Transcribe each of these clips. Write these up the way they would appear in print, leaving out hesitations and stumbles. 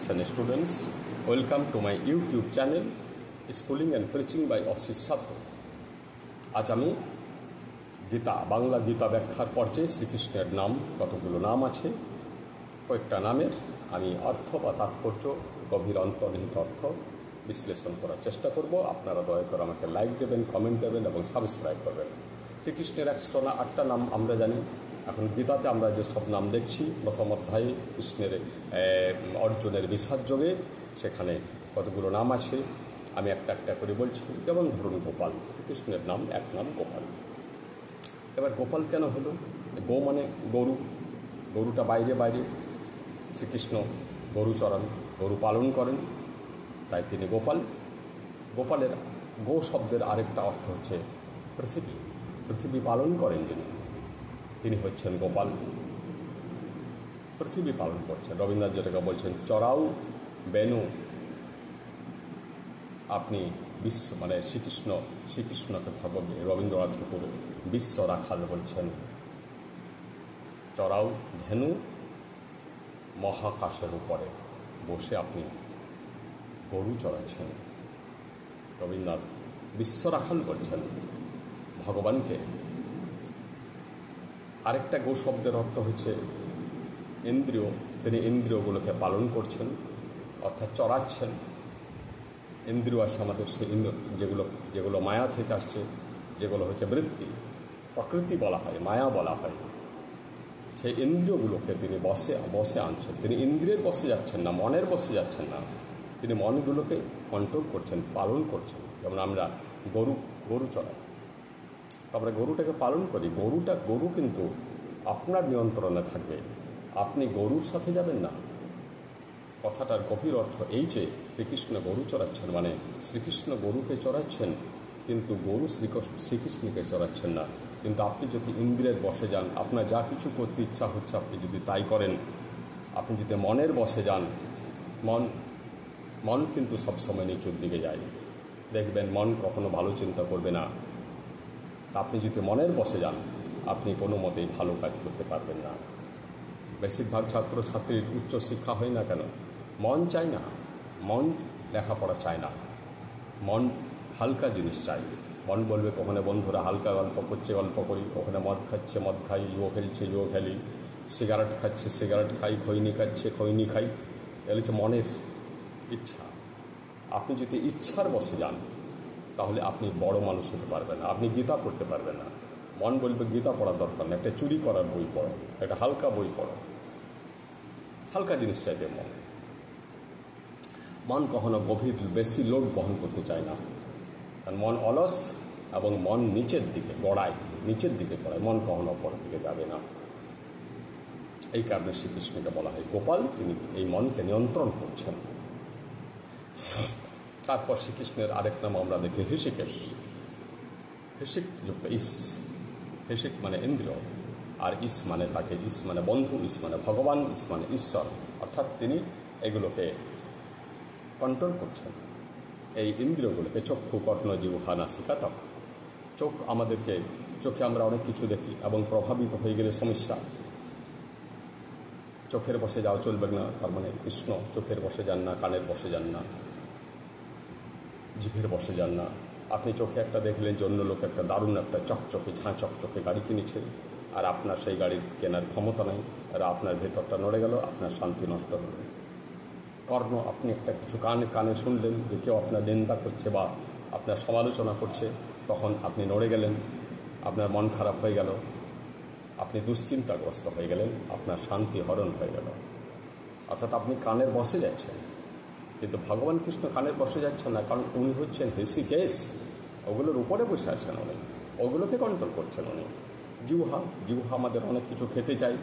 kids and students, welcome to my YouTube channel Schooling and Preaching by Ashish Sadhu. আজ আমি গীতা বাংলা গীতা ব্যাখ্যার পর্যায়ে শ্রীকৃষ্ণের নাম কতগুলো নাম আছে কয়েকটা নামের আমি অর্থ বা তাৎপর্য গভীর অন্তর্নিহিত অর্থ বিশ্লেষণ করার চেষ্টা করব। আপনারা দয়া করে আমাকে লাইক দেবেন, কমেন্ট দেবেন এবং সাবস্ক্রাইব করবেন। শ্রীকৃষ্ণের 108টা নাম আমরা জানি। এখন গীতাতে আমরা যে সব নাম দেখছি, প্রথম অধ্যায়ে কৃষ্ণের অর্জুনের বিষাদযোগে সেখানে কতগুলো নাম আছে আমি একটা একটা করে বলছি। যেমন ধরুন গোপাল, শ্রীকৃষ্ণের নাম এক নাম গোপাল। এবার গোপাল কেন হলো? গো মানে গরু, গরুটা বাইরে বাইরে, শ্রীকৃষ্ণ গরু চড়ান, গরু পালন করেন, তাই তিনি গোপাল। গোপালের গো শব্দের আরেকটা অর্থ হচ্ছে পৃথিবী, পৃথিবী পালন করেন যিনি, তিনি হচ্ছেন গোপাল, পৃথিবী পালন করছেন। রবীন্দ্রনাথ যেটাকে বলছেন চড়াও বেনু, আপনি বিশ্ব মানে শ্রীকৃষ্ণকে রবীন্দ্রনাথ ঠাকুর বিশ্ব রাখাল বলছেন। চড়াও ধেনু, মহাকাশের উপরে বসে আপনি গরু চড়াচ্ছেন। রবীন্দ্রনাথ বিশ্ব রাখাল বলছেন ভগবানকে। আরেকটা গো শব্দের অর্থ হচ্ছে ইন্দ্রিয়, তিনি ইন্দ্রিয়গুলোকে পালন করছেন অর্থাৎ চড়াচ্ছেন। ইন্দ্রিয় আছে আমাদের, সেই যেগুলো যেগুলো মায়া থেকে আসছে, যেগুলো হচ্ছে বৃত্তি, প্রকৃতি বলা হয়, মায়া বলা হয়, সেই ইন্দ্রিয়গুলোকে তিনি বসে আনছেন। তিনি ইন্দ্রিয়ের বসে যাচ্ছেন না, মনের বসে যাচ্ছেন না, তিনি মনগুলোকে কন্ট্রোল করছেন, পালন করছেন। যেমন আমরা গরু চড়াই, তারপরে গরুটাকে পালন করি। গরু কিন্তু আপনার নিয়ন্ত্রণে থাকবে, আপনি গরুর সাথে যাবেন না। কথাটার গভীর অর্থ এই যে শ্রীকৃষ্ণ গরু চড়াচ্ছেন, মানে শ্রীকৃষ্ণ গরুকে চড়াচ্ছেন, কিন্তু গরু শ্রীকৃষ্ণকে চড়াচ্ছেন না। কিন্তু আপনি যদি ইন্দ্রিয়ের বসে যান, আপনার যা কিছু করতে ইচ্ছা হচ্ছে আপনি যদি তাই করেন, আপনি যদি মনের বসে যান, মন কিন্তু সবসময় নিচুর দিকে যায়, দেখবেন মন কখনো ভালো চিন্তা করবে না। আপনি যদি মনের বসে যান, আপনি কোনো মতেই ভালো কাজ করতে পারবেন না। বেশিরভাগ ছাত্রছাত্রীর উচ্চ শিক্ষা হয় না কেন? মন চাই না, মন লেখাপড়া চায় না, মন হালকা জিনিস চাই। মন বলবে ওখানে বন্ধুরা হালকা গল্প করছে, গল্প করি, ওখানে মদ খাচ্ছে, মদ খাই, ইয়ো খেলছে, ইয়ো খেলি, সিগারেট খাচ্ছে, সিগারেট খাই, খৈনি খাচ্ছে, খৈনি খাই। এগুলো হচ্ছে মনের ইচ্ছা। আপনি যদি ইচ্ছার বসে যান তাহলে আপনি বড় মানুষ হতে পারবেন না, আপনি গীতা পড়তে পারবেন না। মন বলবে গীতা পড়ার দরকার না, একটা চুরি করার বই পড়ো, একটা হালকা বই পড়ো, হালকা জিনিস চাইবে মন কখনো গভীর বেশি লোড বহন করতে চায় না, কারণ মন অলস এবং মন নিচের দিকে গড়ায়, মন কখনো অপরের দিকে যাবে না। এই কারণে শ্রীকৃষ্ণকে বলা হয় গোপাল, তিনি এই মনকে নিয়ন্ত্রণ করছেন। তারপর শ্রীকৃষ্ণের আরেক নাম আমরা দেখি হৃষিকেশ। যুক্ত ইস, হৃষিক মানে ইন্দ্রিয়, আর ইস মানে তাকে, ইস মানে বন্ধু, ইস মানে ভগবান, ইস মানে ঈশ্বর, অর্থাৎ তিনি এগুলোকে কন্ট্রোল করছেন। এই ইন্দ্রিয়গুলোকে চক্ষু, কর্ণ, জিহ্বা, নাসিকা, ত্বক। চোখে আমরা অনেক কিছু দেখি এবং প্রভাবিত হয়ে গেলে সমস্যা। চোখের বসে যাওয়া চলবে না, তার মানে কৃষ্ণ চোখের বসে যান না, কানের বসে যান না, জিভের বসে যান না। আপনি চোখে একটা দেখলেন যে অন্য লোক একটা দারুণ একটা ঝাঁ চকচকে গাড়ি কিনেছে, আর আপনার সেই গাড়ির কেনার ক্ষমতা নেই, আর আপনার ভেতরটা নড়ে গেল, আপনার শান্তি নষ্ট হল। কর্ণ, আপনি একটা কিছু কানে শুনলেন যে কেউ আপনার নিন্দা করছে বা আপনার সমালোচনা করছে, তখন আপনি নড়ে গেলেন, আপনার মন খারাপ হয়ে গেল, আপনি দুশ্চিন্তাগ্রস্ত হয়ে গেলেন, আপনার শান্তি হরণ হয়ে গেল। অর্থাৎ আপনি কানের বসে যাচ্ছেন, কিন্তু ভগবান কৃষ্ণ কানের বসে যাচ্ছেন না, কারণ উনি হচ্ছেন হৃষিকেশ। ওগুলোর উপরে বসে আছেন উনি, ওগুলোকে কন্ট্রোল করছেন উনি। জিহ্বা আমাদের অনেক কিছু খেতে চাই,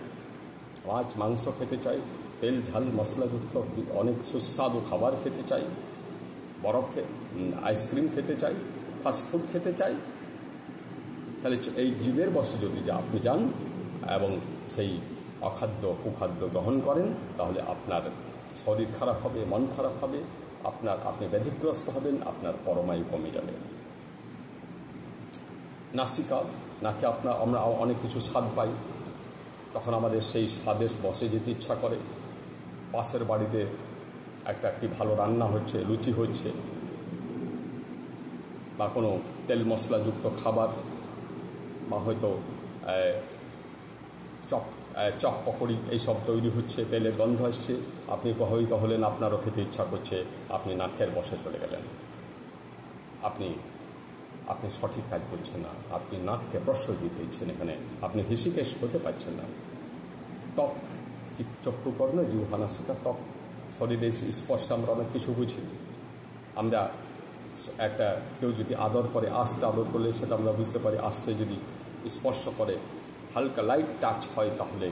মাছ মাংস খেতে চাই, তেল ঝাল মশলাযুক্ত অনেক সুস্বাদু খাবার খেতে চাই, আইসক্রিম খেতে চাই, ফাস্টফুড খেতে চাই। তাহলে এই জীবের বসে যদি আপনি যান এবং সেই অখাদ্য কুখাদ্য গ্রহণ করেন, তাহলে আপনার শরীর খারাপ হবে, মন খারাপ হবে, আপনি ব্যাধিগ্রস্ত হবেন, আপনার পরমায়ু কমে যাবে। নাসিকা, নাকে আমরা অনেক কিছু স্বাদ পাই, তখন আমাদের সেই স্বাদে বসে যেতে ইচ্ছা করে। পাশের বাড়িতে একটা কি ভালো রান্না হচ্ছে, লুচি হচ্ছে, বা কোনো তেল মশলাযুক্ত খাবার, বা হয়তো চপ পকোড়ি এইসব তৈরি হচ্ছে, তেলের গন্ধ আসছে, আপনি প্রভাবিত হলেন, আপনারও খেতে ইচ্ছা করছে, আপনি নাকের বসে চলে গেলেন। আপনি সঠিক কাজ করছেন না, আপনি নাককে প্রশ্রয় দিতে ইচ্ছেন, এখানে আপনি হৃষিকেশ হতে পারছেন না। ত্বক, চক্ষুকর্ণ, জিহ্বা, নাসিকা, ত্বক, শরীরের স্পর্শে আমরা অনেক কিছু বুঝি। আমরা একটা কেউ যদি আদর করে, আস্তে আদর করলে সেটা আমরা বুঝতে পারি, আস্তে যদি স্পর্শ করে, হালকা লাইট টাচ হয় তাহলে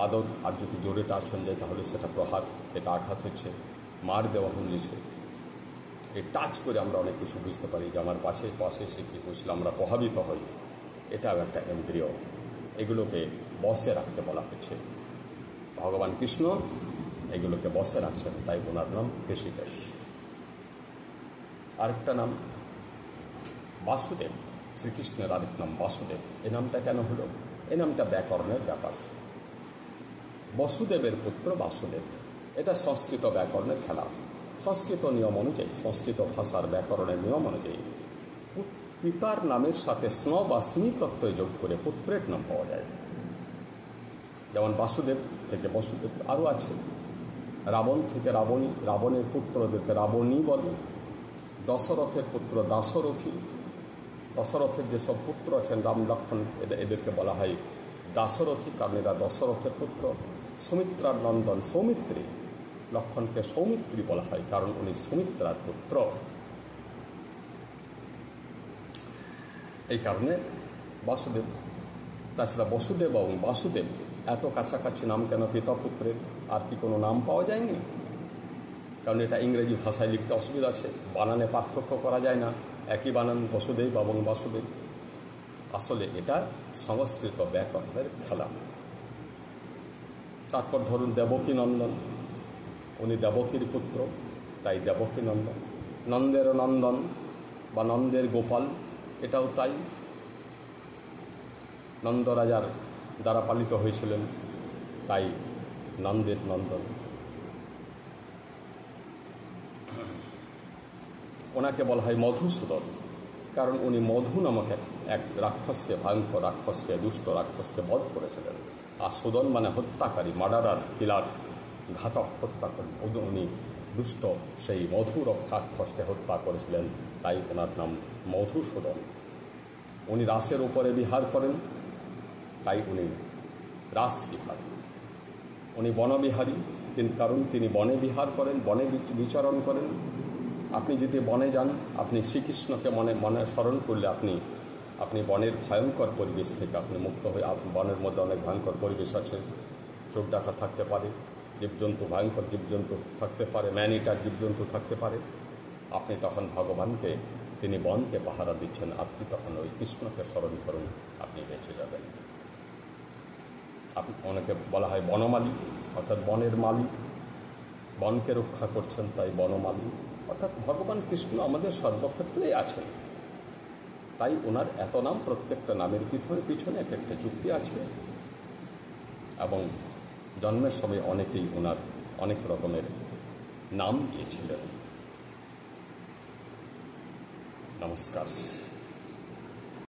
আদর, আর যদি জোরে টাচ হয়ে যায় তাহলে সেটা প্রহার, এটা আঘাত হচ্ছে, মার দেওয়া হয়েছে। এই টাচ করে আমরা অনেক কিছু বুঝতে পারি যে আমার পাশে এসে কি বসলে আমরা প্রভাবিত হই। এটাও একটা ইন্দ্রিয়, এগুলোকে বশে রাখতে বলা হচ্ছে। ভগবান কৃষ্ণ এগুলোকে বশে রাখছেন, তাই ওনার নাম হৃষিকেশ। আরেকটা নাম বাসুদেব, শ্রীকৃষ্ণের আরেক নাম বাসুদেব। এই নামটা কেন হলো? এই নামটা ব্যাকরণের ব্যাপার। বসুদেবের পুত্র বাসুদেব, এটা সংস্কৃত ব্যাকরণের খেলা। সংস্কৃত নিয়ম অনুযায়ী, সংস্কৃত ভাষার ব্যাকরণের নিয়ম অনুযায়ী পিতার নামের সাথে স্ন বা স্নি প্রত্যয় যোগ করে পুত্রের নাম পাওয়া যায়। যেমন বাসুদেব থেকে বসুদেব। আরও আছে রাবণ থেকে রাবণী, রাবণের পুত্রদেরকে রাবণী বলে। দশরথের পুত্র দাশরথী, দশরথের যেসব পুত্র আছেন রাম লক্ষ্মণ, এদেরকে বলা হয় দাশরথী, কারণ এরা দশরথের পুত্র। সুমিত্রার নন্দন সৌমিত্রী, লক্ষ্মণকে সৌমিত্রী বলা হয় কারণ উনি সুমিত্রার পুত্র। এই কারণে বাসুদেব। তাছাড়া বসুদেব এবং বাসুদেব এত কাছাকাছি নাম কেন পিতা পুত্রের? আর কি কোনো নাম পাওয়া যায়নি? কারণ এটা ইংরেজি ভাষায় লিখতে অসুবিধা আছে, বানানে পার্থক্য করা যায় না, একই বানান বসুদেব এবং বাসুদেব। আসলে এটা সংস্কৃত ব্যাকরণের খেলা। তারপর ধরুন দেবকী নন্দন, উনি দেবকীর পুত্র, তাই দেবকী নন্দন। নন্দের নন্দন বা নন্দের গোপাল, এটাও তাই, নন্দ রাজার দ্বারা পালিত হয়েছিলেন, তাই নন্দের নন্দন। ওনাকে বলা হয় মধুসূদন, কারণ উনি মধু নামক এক রাক্ষসকে, ভয়ঙ্কর রাক্ষসকে, দুষ্ট রাক্ষসকে বধ করেছিলেন। আর সুদন মানে হত্যাকারী, মার্ডারার, কিলার, ঘাতক, হত্যাকারী। উনি দুষ্ট সেই মধু রাক্ষসকে হত্যা করেছিলেন, তাই ওনার নাম মধুসূদন। উনি রাসের উপরে বিহার করেন, তাই উনি রাস বিহারী। উনি বনবিহারী, কিন্তু কারণ তিনি বনে বিহার করেন, বনে বিচরণ করেন। আপনি যদি বনে যান, আপনি শ্রীকৃষ্ণকে মনে স্মরণ করলে আপনি বনের ভয়ঙ্কর পরিবেশ থেকে আপনি মুক্ত হয়ে, বনের মধ্যে অনেক ভয়ঙ্কর পরিবেশ আছে, চোখ ডাকা থাকতে পারে, জীবজন্তু, ভয়ঙ্কর জীবজন্তু থাকতে পারে, ম্যান ইটার জীবজন্তু থাকতে পারে। আপনি তখন ভগবানকে, তিনি বনকে পাহারা দিচ্ছেন, আপনি তখন ওই কৃষ্ণকে স্মরণ করুন, আপনি বেঁচে যাবেন। অনেকে বলা হয় বনমালী, অর্থাৎ বনের মালী, বনকে রক্ষা করছেন, তাই বনমালী। অর্থাৎ ভগবান কৃষ্ণ আমাদের সর্বক্ষেত্রেই আছেন, তাই ওনার এত নাম। প্রত্যেকটা নামের পিছনে এক একটা যুক্তি আছে, এবং জন্মের সময় অনেকেই ওনার অনেক রকমের নাম দিয়েছিলেন। নমস্কার।